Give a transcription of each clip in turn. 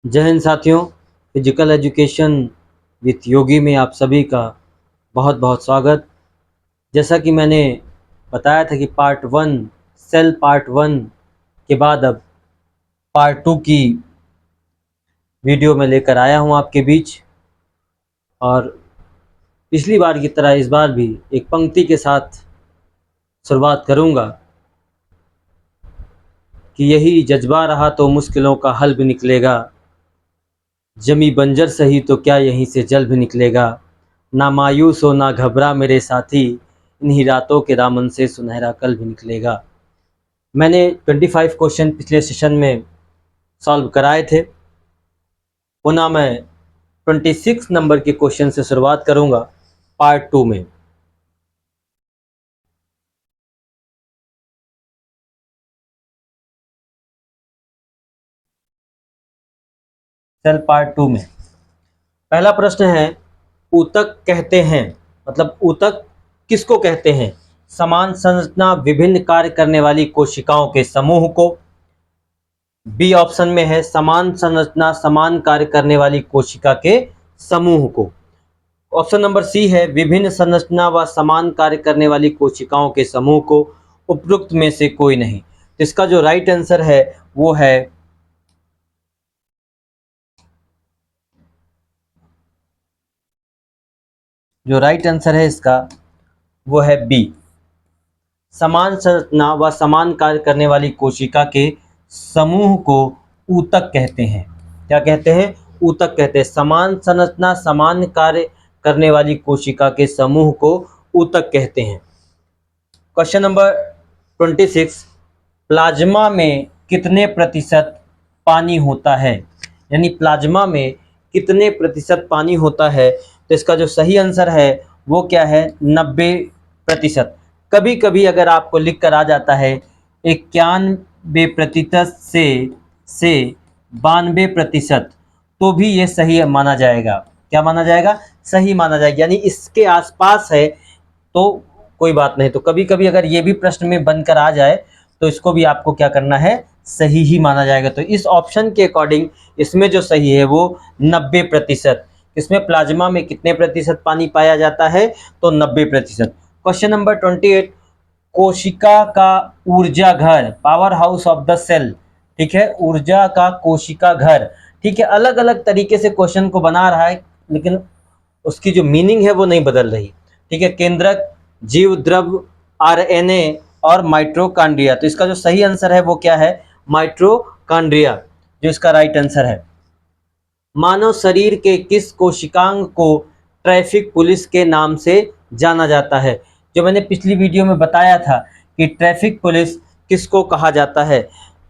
जय हिंद साथियों, physical education with योगी में आप सभी का बहुत बहुत स्वागत। जैसा कि मैंने बताया था कि पार्ट वन के बाद अब पार्ट 2 की वीडियो में लेकर आया हूं आपके बीच। और पिछली बार की तरह इस बार भी एक पंक्ति के साथ शुरुआत करूंगा कि यही जज्बा रहा तो मुश्किलों का हल भी निकलेगा, जमी बंजर सही तो क्या यहीं से जल भी निकलेगा। ना मायूस हो ना घबरा मेरे साथी, इन्हीं रातों के दामन से सुनहरा कल भी निकलेगा। मैंने 25 क्वेश्चन पिछले सेशन में सॉल्व कराए थे। पुनः मैं 26 नंबर के क्वेश्चन से शुरुआत करूंगा पार्ट 2 में। चल पार्ट 2 में पहला प्रश्न है, ऊतक कहते हैं, मतलब ऊतक किसको कहते हैं? समान संरचना विभिन्न कार्य करने वाली कोशिकाओं के समूह को। बी ऑप्शन में है समान संरचना समान कार्य करने वाली कोशिका के समूह को। ऑप्शन नंबर सी है विभिन्न संरचना व समान कार्य करने वाली कोशिकाओं के समूह को। उपरोक्त में से कोई नहीं। तो इसका जो राइट आंसर है वो है इसका वो है बी। समान संरचना व समान कार्य करने वाली कोशिका के समूह को ऊतक कहते हैं। क्या कहते हैं? ऊतक कहते हैं। समान संरचना समान कार्य करने वाली कोशिका के समूह को ऊतक कहते हैं। क्वेश्चन नंबर 26, प्लाज्मा में कितने प्रतिशत पानी होता है? यानी प्लाज्मा में कितने प्रतिशत पानी होता है? तो इसका जो सही आंसर है वो क्या है? 90%। कभी कभी अगर आपको लिख कर आ जाता है 91% से 92%, तो भी ये सही माना जाएगा। क्या माना जाएगा? सही माना जाएगा। यानी इसके आसपास है तो कोई बात नहीं। तो कभी कभी अगर ये भी प्रश्न में बनकर आ जाए तो इसको भी आपको क्या करना है? सही ही माना जाएगा। तो इस ऑप्शन के अकॉर्डिंग इसमें जो सही है वो 90%। इसमें प्लाज्मा में कितने प्रतिशत पानी पाया जाता है? तो 90%। क्वेश्चन नंबर 28, कोशिका का ऊर्जा घर, power house of the cell. ठीक है, ऊर्जा का कोशिका घर। ठीक है, अलग अलग तरीके से क्वेश्चन को बना रहा है लेकिन उसकी जो मीनिंग है वो नहीं बदल रही। ठीक है, केंद्रक, जीव द्रव, आरएनए और माइटोकॉन्ड्रिया। तो इसका जो सही आंसर है वो क्या है? माइटोकॉन्ड्रिया, जो इसका राइट आंसर है। मानव शरीर के किस कोशिकांग को ट्रैफिक पुलिस के नाम से जाना जाता है? जो मैंने पिछली वीडियो में बताया था कि ट्रैफिक पुलिस किसको कहा जाता है,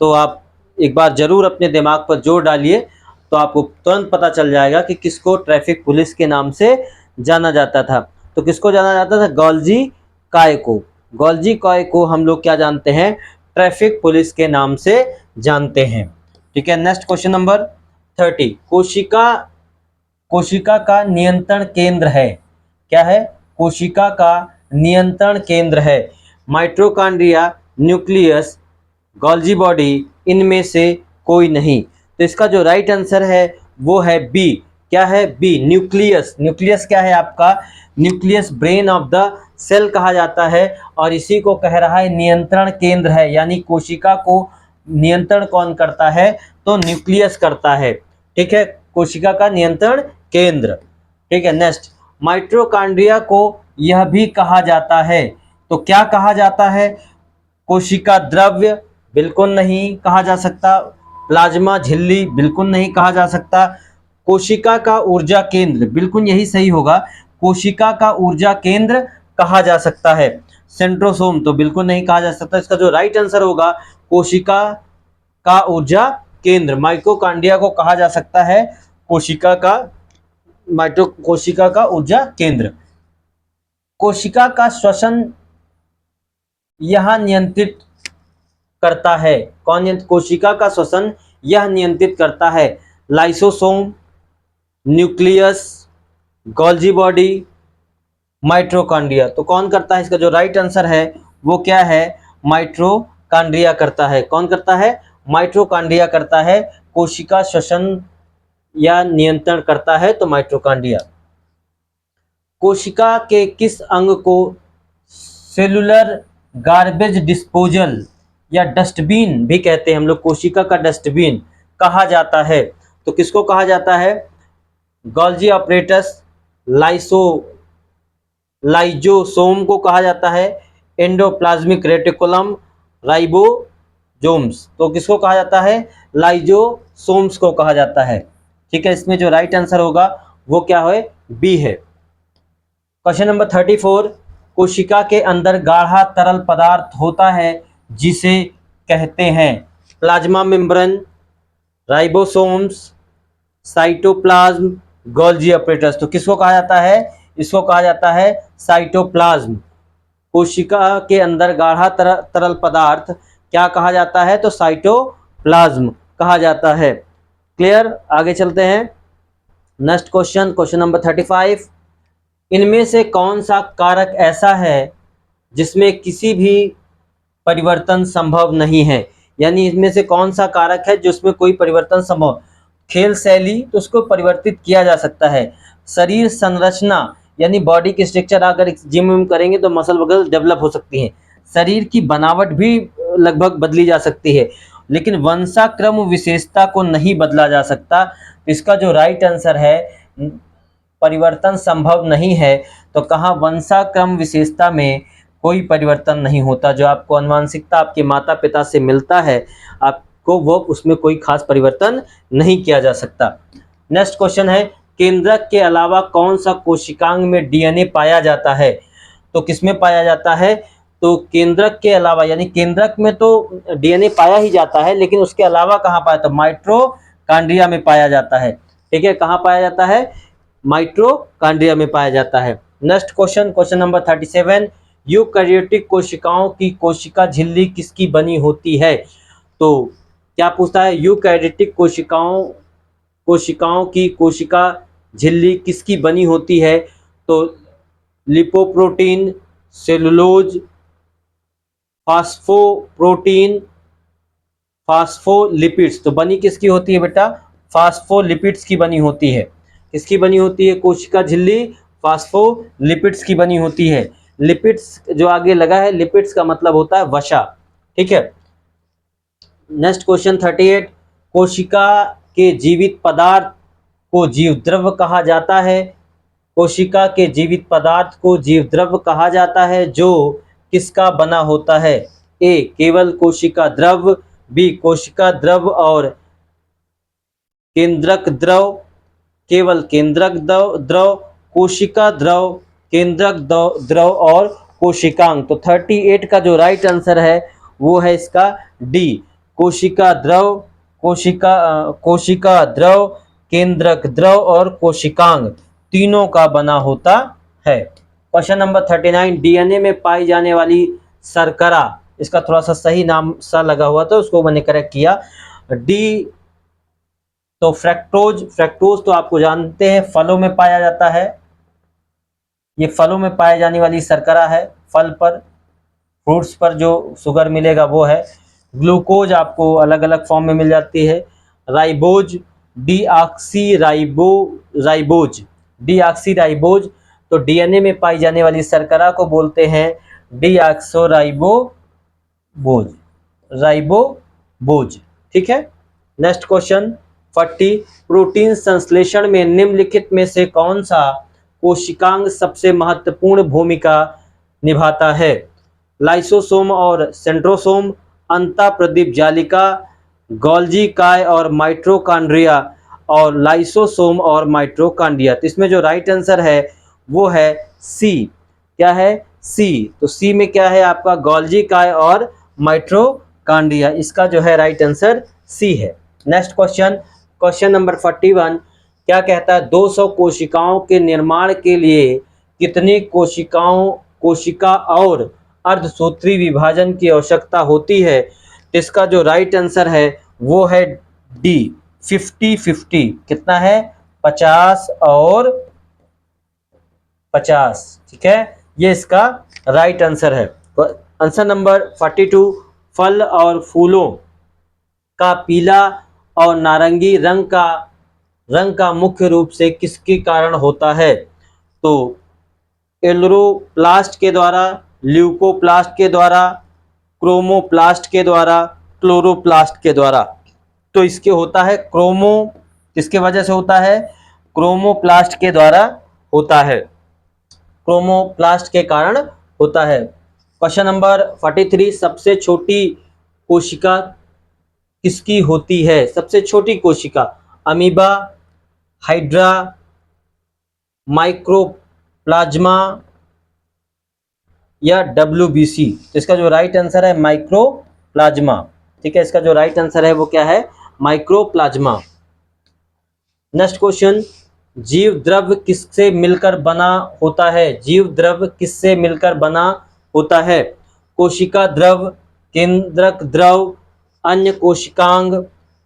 तो आप एक बार जरूर अपने दिमाग पर जोर डालिए तो आपको तुरंत पता चल जाएगा कि किसको ट्रैफिक पुलिस के नाम से जाना जाता था। तो किसको जाना जाता था? गोल्जी काय को। गोल्जी काय को हम लोग क्या जानते हैं? ट्रैफिक पुलिस के नाम से जानते हैं। ठीक है, नेक्स्ट क्वेश्चन नंबर 30, कोशिका का नियंत्रण केंद्र है। क्या है? कोशिका का नियंत्रण केंद्र है। माइटोकॉन्ड्रिया, न्यूक्लियस, गोल्जी बॉडी, इनमें से कोई नहीं। तो इसका जो राइट आंसर है वो है बी। क्या है? B, nucleus. न्यूक्लियस क्या है आपका? Nucleus brain of the cell कहा जाता है और इसी को कह रहा है नियंत्रण केंद्र है। यानी कोशिका को नियंत्रण कौन करता है? तो न्यूक्लियस करता है। ठीक है, कोशिका का नियंत्रण केंद्र। ठीक है, नेक्स्ट, माइटोकॉन्ड्रिया को यह भी कहा जाता है। तो क्या कहा जाता है? कोशिका द्रव्य बिल्कुल नहीं कहा जा सकता। प्लाज्मा झिल्ली बिल्कुल नहीं कहा जा सकता। कोशिका का ऊर्जा केंद्र, बिल्कुल यही सही होगा। कोशिका का ऊर्जा केंद्र कहा जा सकता है। सेंट्रोसोम तो बिल्कुल नहीं कहा जा सकता। इसका जो राइट आंसर होगा कोशिका का ऊर्जा केंद्र। माइटोकॉन्ड्रिया को कहा जा सकता है कोशिका का ऊर्जा केंद्र। कोशिका का श्वसन यह नियंत्रित करता है। कोशिका का श्वसन यह नियंत्रित करता है। Lysosome, nucleus, Golgi body, mitochondria. तो कौन करता है? इसका जो राइट आंसर है वो क्या है? माइटोकॉन्ड्रिया करता है। कौन करता है? माइटोकॉन्ड्रिया करता है कोशिका श्वसन या नियंत्रण करता है? तो माइटोकॉन्ड्रिया। कोशिका के किस अंग को सेलुलर गार्बेज डिस्पोजल या डस्टबिन भी कहते हैं हम लोग? कोशिका का डस्टबिन कहा जाता है? तो किसको कहा जाता है? गोल्जी ऑपरेटस, लाइसो लाइजोसोम को कहा जाता है, एंडोप्लाज्मिक रेटिकुलम, राइबोसोम्स। तो किसको कहा जाता है? लाइजोसोम्स को कहा जाता है। ठीक है, इसमें जो राइट आंसर होगा वो क्या है? बी है। क्वेश्चन नंबर 34, कोशिका के अंदर गाढ़ा तरल पदार्थ होता है जिसे कहते हैं? Plasma membrane, ribosomes, cytoplasm, Golgi apparatus. तो किसको कहा जाता है? इसको कहा जाता है साइटोप्लाज्म। कोशिका के अंदर गाढ़ा तरल पदार्थ क्या कहा जाता है? तो साइटोप्लाज्म कहा जाता है। क्लियर? आगे चलते हैं। नेक्स्ट क्वेश्चन, क्वेश्चन नंबर 35, इनमें से कौन सा कारक ऐसा है जिसमें किसी भी परिवर्तन संभव नहीं है? यानी इनमें से कौन सा कारक है जिसमें कोई परिवर्तन संभव? खेल शैली, तो उसको परिवर्तित किया जा सकता है। शरीर संरचना, यानी बॉडी की स्ट्रक्चर, अगर जिम विम करेंगे तो मसल वगैरह डेवलप हो सकती है। शरीर की बनावट भी लगभग बदली जा सकती है, लेकिन वंशाक्रम विशेषता को नहीं बदला जा सकता। इसका जो राइट आंसर है, परिवर्तन संभव नहीं है। तो कहाँ? वंशाक्रम विशेषता में कोई परिवर्तन नहीं होता। जो आपको आनुवंशिकता आपके माता पिता से मिलता है, आपको वो उसमें कोई खास परिवर्तन नहीं किया जा सकता। नेक्स्ट क्वेश्चन है, केंद्रक के अलावा कौन सा कोशिकांग में डीएनए पाया जाता है? तो किसमें पाया जाता है? तो केंद्रक के अलावा, यानी केंद्रक में तो डीएनए पाया ही जाता है, लेकिन उसके अलावा कहाँ पाया? तो माइटोकॉन्ड्रिया में पाया जाता है। ठीक है, कहाँ पाया जाता है? माइटोकॉन्ड्रिया में पाया जाता है। Next question, question number 37, eukaryotic कोशिकाओं की कोशिका झिल्ली किसकी बनी होती है? तो क्या पूछता है? यूकैरियोटिक कोशिकाओं की कोशिका झिल्ली किसकी बनी होती है? तो लिपोप्रोटीन, सेलुलोज, फास्फोप्रोटीन, फास्फोलिपिड्स। तो बनी किसकी होती है बेटा? फास्फोलिपिड्स की बनी होती है। किसकी बनी होती है कोशिका झिल्ली? फास्फोलिपिड्स की बनी होती है। लिपिड्स जो आगे लगा है, लिपिड्स का मतलब होता है वसा। ठीक है। नेक्स्ट क्वेश्चन 38, कोशिका के जीवित पदार्थ को जीवद्रव्य कहा जाता है? कोशिका के जीवित पदार्थ को जीवद्रव्य कहा जाता है जो किसका बना होता है? ए, केवल कोशिका द्रव, बी, कोशिका द्रव और केंद्रक द्रव, केवल केंद्रक द्रव, कोशिका द्रव, केंद्रक द्रव और कोशिकांग। तो 38 का जो राइट आंसर है वो है इसका डी, कोशिका द्रव, कोशिका द्रव, केंद्रक द्रव और कोशिकांग तीनों का बना होता है। क्वेश्चन नंबर 39, डीएनए में पाई जाने वाली शर्करा, इसका थोड़ा सा सही नाम सा लगा हुआ था, उसको मैंने करेक्ट किया। डी, तो फ्रैक्टोज। फ्रैक्टोज तो आपको जानते हैं फलों में पाया जाता है। ये फलों में पाए जाने वाली शर्करा है। फल पर, फ्रूट्स पर जो शुगर मिलेगा वो है। ग्लूकोज आपको अलग अलग फॉर्म में मिल जाती है। Ribose, ribose, deoxyribose. तो डीएनए में पाई जाने वाली शर्करा को बोलते हैं राइबोबोज। ठीक है। नेक्स्ट क्वेश्चन 40, प्रोटीन संश्लेषण में निम्नलिखित में से कौन सा कोशिकांग सबसे महत्वपूर्ण भूमिका निभाता है? लाइसोसोम और सेंट्रोसोम, अंतःप्रदीप जालिका, गोल्जी काय और माइटोकॉन्ड्रिया, और लाइसोसोम और माइटोकॉन्ड्रिया। तो इसमें जो राइट आंसर है वो है सी। क्या है? सी। तो सी में क्या है आपका? गोल्जी काय और माइटोकॉन्ड्रिया। इसका जो है राइट आंसर सी है। नेक्स्ट क्वेश्चन, क्वेश्चन नंबर 41, क्या कहता है? 200 कोशिकाओं के निर्माण के लिए कितनी कोशिका और अर्धसूत्री विभाजन की आवश्यकता होती है? इसका जो राइट आंसर है वो है डी, 50-50। कितना है? 50 और 50। ठीक है, ये इसका राइट आंसर है। आंसर नंबर 42, फल और फूलों का पीला और नारंगी रंग का रंग का मुख्य रूप से किसके कारण होता है? तो एल्लोरोप्लास्ट के द्वारा, ल्यूकोप्लास्ट के द्वारा, क्रोमोप्लास्ट के द्वारा, क्लोरोप्लास्ट के द्वारा। तो इसके होता है क्रोमो, किसके वजह से होता है? क्रोमोप्लास्ट के द्वारा होता है, क्रोमोप्लास्ट के कारण होता है। क्वेश्चन नंबर 43, सबसे छोटी कोशिका किसकी होती है? सबसे छोटी कोशिका अमीबा, हाइड्रा, माइक्रोप्लाज्मा या WBC? तो इसका जो राइट आंसर है माइक्रोप्लाज्मा। ठीक है, इसका जो राइट आंसर है वो क्या है? माइक्रोप्लाज्मा। नेक्स्ट क्वेश्चन, जीव द्रव्य किससे मिलकर बना होता है? जीव द्रव्य किससे मिलकर बना होता है? कोशिका द्रव, केंद्रक द्रव, अन्य कोशिकांग,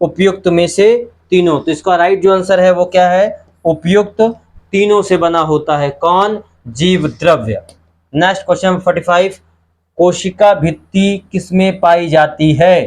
उपयुक्त में से तीनों? तो इसका राइट जो आंसर है वो क्या है? उपयुक्त तीनों से बना होता है। कौन? जीव द्रव्य। नेक्स्ट क्वेश्चन 45, कोशिका भित्ति किसमें पाई जाती है?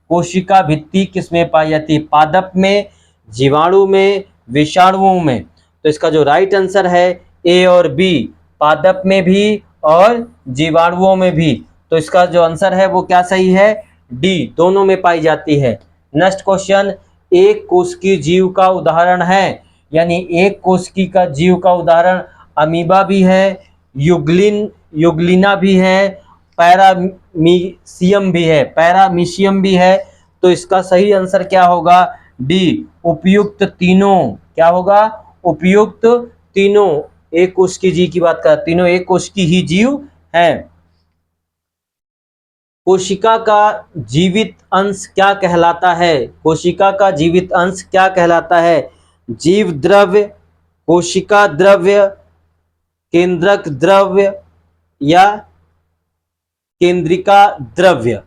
कोशिका भित्ति किसमें पाई जाती है? पादप में, जीवाणु में, विषाणुओं में? तो इसका जो राइट आंसर है ए और बी, पादप में भी और जीवाणुओं में भी। तो इसका जो आंसर है वो क्या सही है? डी, दोनों में पाई जाती है। नेक्स्ट क्वेश्चन, एक कोशिकीय जीव का उदाहरण है, यानी एक कोशिकी का जीव का उदाहरण अमीबा भी है, युग्लिना भी है, पैरामीशियम भी है, पैरामीशियम भी है। तो इसका सही आंसर क्या होगा? डी, उपयुक्त तीनों। क्या होगा? उपयुक्त तीनों। एक कोशिकीय जीव की बात कर, तीनों एक कोशिकीय ही जीव हैं। कोशिका का जीवित अंश क्या कहलाता है? कोशिका का जीवित अंश क्या कहलाता है? जीव द्रव्य, कोशिका द्रव्य, केंद्रक द्रव्य या केंद्रिका द्रव्य?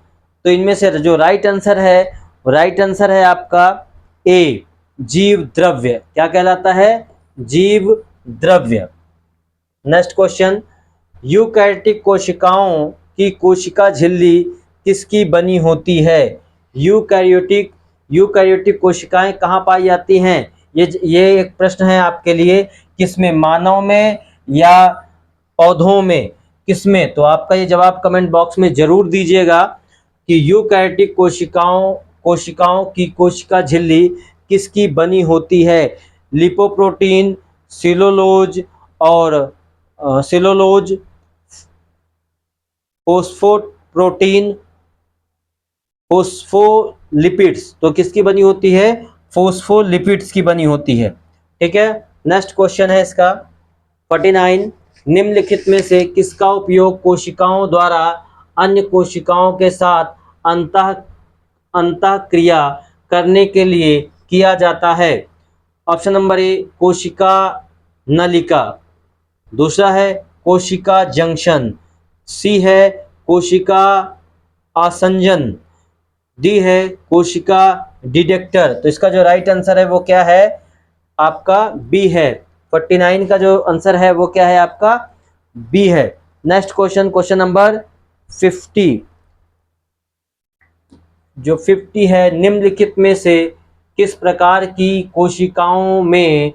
तो इनमें से जो राइट आंसर है, राइट आंसर है आपका ए, जीव द्रव्य। क्या कहलाता है? जीव द्रव्य। नेक्स्ट क्वेश्चन, यूकैरियोटिक कोशिकाओं की कोशिका झिल्ली किसकी बनी होती है? यूकैरियोटिक कोशिकाएं कहाँ पाई जाती हैं? ये एक प्रश्न है आपके लिए, किसमें? मानव में या पौधों में? किसमें? तो आपका ये जवाब कमेंट बॉक्स में जरूर दीजिएगा कि यूकैरियोटिक कोशिकाओं की कोशिका झिल्ली किसकी बनी होती है? लिपोप्रोटीन, सेलुलोज और सेलुलोज, फोस्फोप्रोटीन, फोस्फोलिपिड्स? तो किसकी बनी होती है? फोस्फोलिपिड्स की बनी होती है। ठीक है, नेक्स्ट क्वेश्चन है इसका 49, निम्नलिखित में से किसका उपयोग कोशिकाओं द्वारा अन्य कोशिकाओं के साथ अंतःक्रिया करने के लिए किया जाता है? ऑप्शन नंबर ए, कोशिका नलिका, दूसरा है कोशिका जंक्शन, सी है कोशिका आसंजन, डी है कोशिका डिटेक्टर? तो इसका जो राइट आंसर है वो क्या है? आपका बी है। 49 का जो आंसर है वो क्या है? आपका बी है। नेक्स्ट क्वेश्चन, क्वेश्चन नंबर 50, जो 50 है, निम्नलिखित में से किस प्रकार की कोशिकाओं में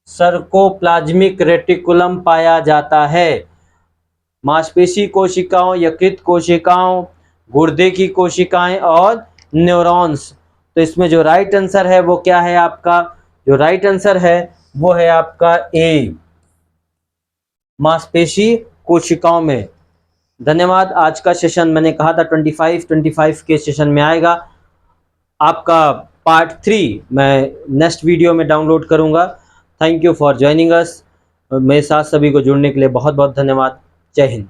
सर्कोप्लाज्मिक रेटिकुलम पाया जाता है? मांसपेशी कोशिकाओं, यकृत कोशिकाओं, गुर्दे की कोशिकाएं और न्यूरॉन्स? तो इसमें जो राइट आंसर है वो क्या है? आपका जो राइट आंसर है वो है आपका ए, मांसपेशी कोशिकाओं में। धन्यवाद। आज का सेशन मैंने कहा था 25 के सेशन में आएगा। आपका पार्ट 3 मैं नेक्स्ट वीडियो में डाउनलोड करूंगा। Thank you for joining us. मेरे साथ सभी को जुड़ने के लिए बहुत बहुत धन्यवाद। जय हिंद।